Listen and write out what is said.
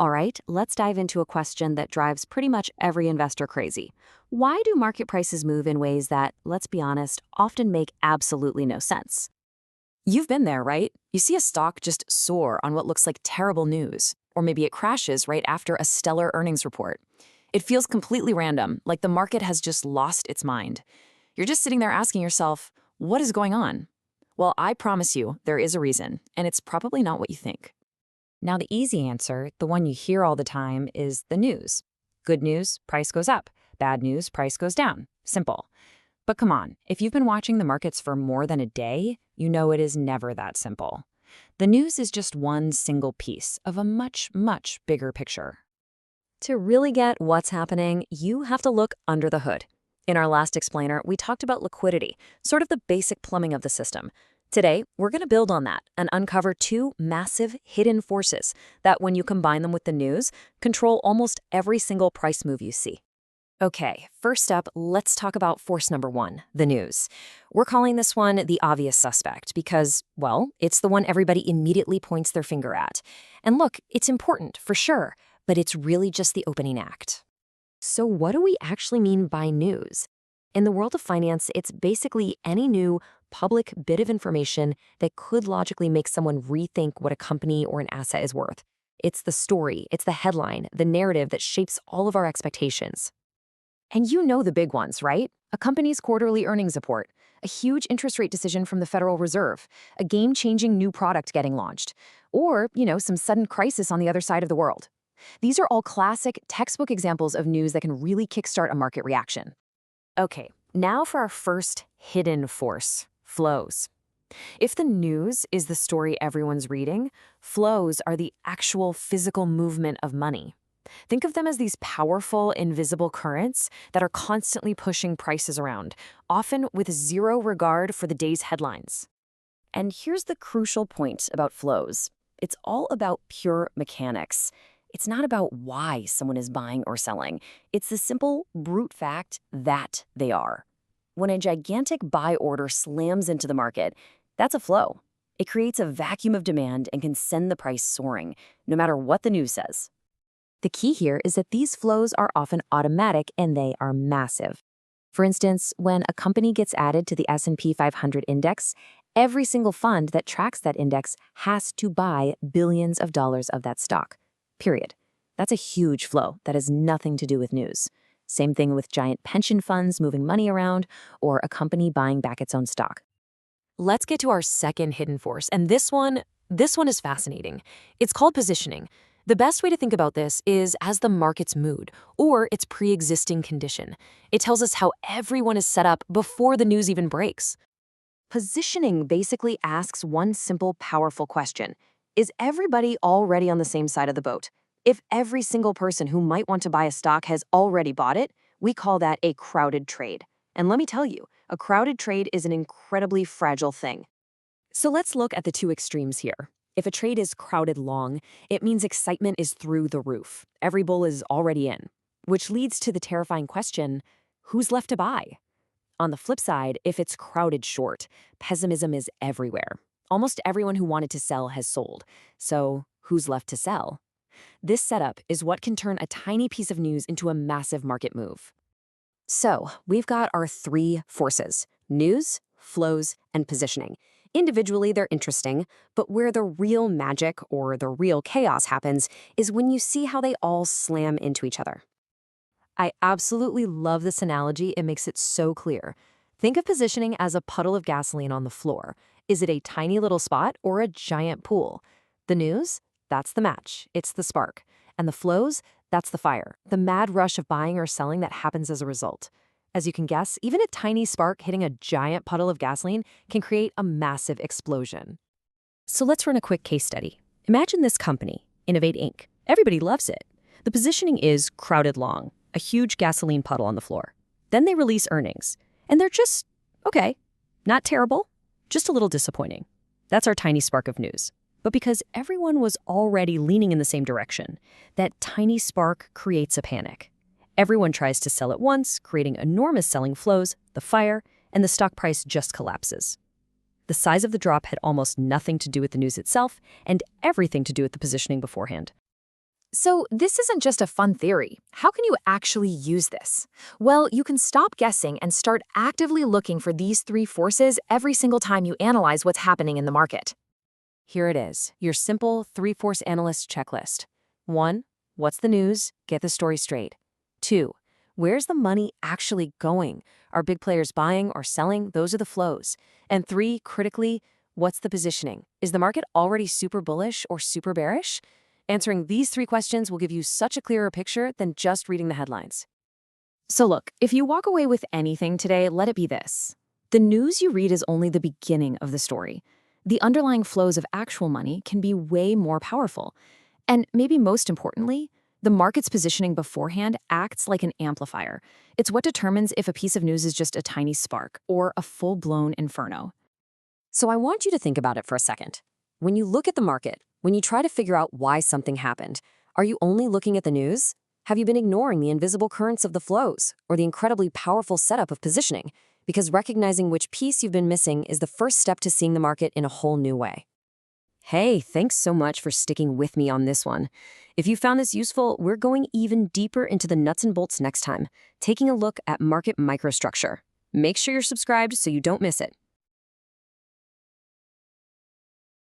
All right, let's dive into a question that drives pretty much every investor crazy. Why do market prices move in ways that, let's be honest, often make absolutely no sense? You've been there, right? You see a stock just soar on what looks like terrible news, or maybe it crashes right after a stellar earnings report. It feels completely random, like the market has just lost its mind. You're just sitting there asking yourself, what is going on? Well, I promise you, there is a reason, and it's probably not what you think. Now, the easy answer, the one you hear all the time, is the news. Good news, price goes up. Bad news, price goes down. Simple. But come on, if you've been watching the markets for more than a day, you know it is never that simple. The news is just one single piece of a much, much bigger picture. To really get what's happening, you have to look under the hood. In our last explainer, we talked about liquidity, sort of the basic plumbing of the system. Today, we're going to build on that and uncover two massive hidden forces that, when you combine them with the news, control almost every single price move you see. Okay, first up, let's talk about force number one, the news. We're calling this one the obvious suspect because, well, it's the one everybody immediately points their finger at. And look, it's important, for sure, but it's really just the opening act. So what do we actually mean by news? In the world of finance, it's basically any new, public bit of information that could logically make someone rethink what a company or an asset is worth. It's the story, it's the headline, the narrative that shapes all of our expectations. And you know the big ones, right? A company's quarterly earnings report, a huge interest rate decision from the Federal Reserve, a game-changing new product getting launched, or, some sudden crisis on the other side of the world. These are all classic, textbook examples of news that can really kickstart a market reaction. Okay, now for our first hidden force, flows. If the news is the story everyone's reading, flows are the actual physical movement of money. Think of them as these powerful, invisible currents that are constantly pushing prices around, often with zero regard for the day's headlines. And here's the crucial point about flows. It's all about pure mechanics. It's not about why someone is buying or selling. It's the simple, brute fact that they are. When a gigantic buy order slams into the market, that's a flow. It creates a vacuum of demand and can send the price soaring, no matter what the news says. The key here is that these flows are often automatic and they are massive. For instance, when a company gets added to the S&P 500 index, every single fund that tracks that index has to buy billions of dollars of that stock. Period. That's a huge flow that has nothing to do with news. Same thing with giant pension funds moving money around or a company buying back its own stock. Let's get to our second hidden force, and this one is fascinating. It's called positioning. The best way to think about this is as the market's mood or its pre-existing condition. It tells us how everyone is set up before the news even breaks. Positioning basically asks one simple, powerful question. Is everybody already on the same side of the boat? If every single person who might want to buy a stock has already bought it, we call that a crowded trade. And let me tell you, a crowded trade is an incredibly fragile thing. So let's look at the two extremes here. If a trade is crowded long, it means excitement is through the roof. Every bull is already in, which leads to the terrifying question, who's left to buy? On the flip side, if it's crowded short, pessimism is everywhere. Almost everyone who wanted to sell has sold. So who's left to sell? This setup is what can turn a tiny piece of news into a massive market move. So we've got our three forces: news, flows, and positioning. Individually, they're interesting, but where the real magic or the real chaos happens is when you see how they all slam into each other. I absolutely love this analogy. It makes it so clear. Think of positioning as a puddle of gasoline on the floor. Is it a tiny little spot or a giant pool? The news? That's the match. It's the spark. And the flows? That's the fire. The mad rush of buying or selling that happens as a result. As you can guess, even a tiny spark hitting a giant puddle of gasoline can create a massive explosion. So let's run a quick case study. Imagine this company, Innovate Inc. Everybody loves it. The positioning is crowded long, a huge gasoline puddle on the floor. Then they release earnings, and they're just, okay, not terrible, just a little disappointing. That's our tiny spark of news. But because everyone was already leaning in the same direction, that tiny spark creates a panic. Everyone tries to sell at once, creating enormous selling flows, the fire, and the stock price just collapses. The size of the drop had almost nothing to do with the news itself and everything to do with the positioning beforehand. So this isn't just a fun theory. How can you actually use this? Well, you can stop guessing and start actively looking for these three forces every single time you analyze what's happening in the market. Here it is, your simple three-force analyst checklist. 1. What's the news? Get the story straight. 2. Where's the money actually going? Are big players buying or selling? Those are the flows. And 3, critically, what's the positioning? Is the market already super bullish or super bearish? Answering these 3 questions will give you such a clearer picture than just reading the headlines. So look, if you walk away with anything today, let it be this. The news you read is only the beginning of the story. The underlying flows of actual money can be way more powerful. And maybe most importantly, the market's positioning beforehand acts like an amplifier. It's what determines if a piece of news is just a tiny spark or a full-blown inferno. So I want you to think about it for a second. When you look at the market, when you try to figure out why something happened, are you only looking at the news? Have you been ignoring the invisible currents of the flows or the incredibly powerful setup of positioning? Because recognizing which piece you've been missing is the first step to seeing the market in a whole new way. Hey, thanks so much for sticking with me on this one. If you found this useful, we're going even deeper into the nuts and bolts next time, taking a look at market microstructure. Make sure you're subscribed so you don't miss it.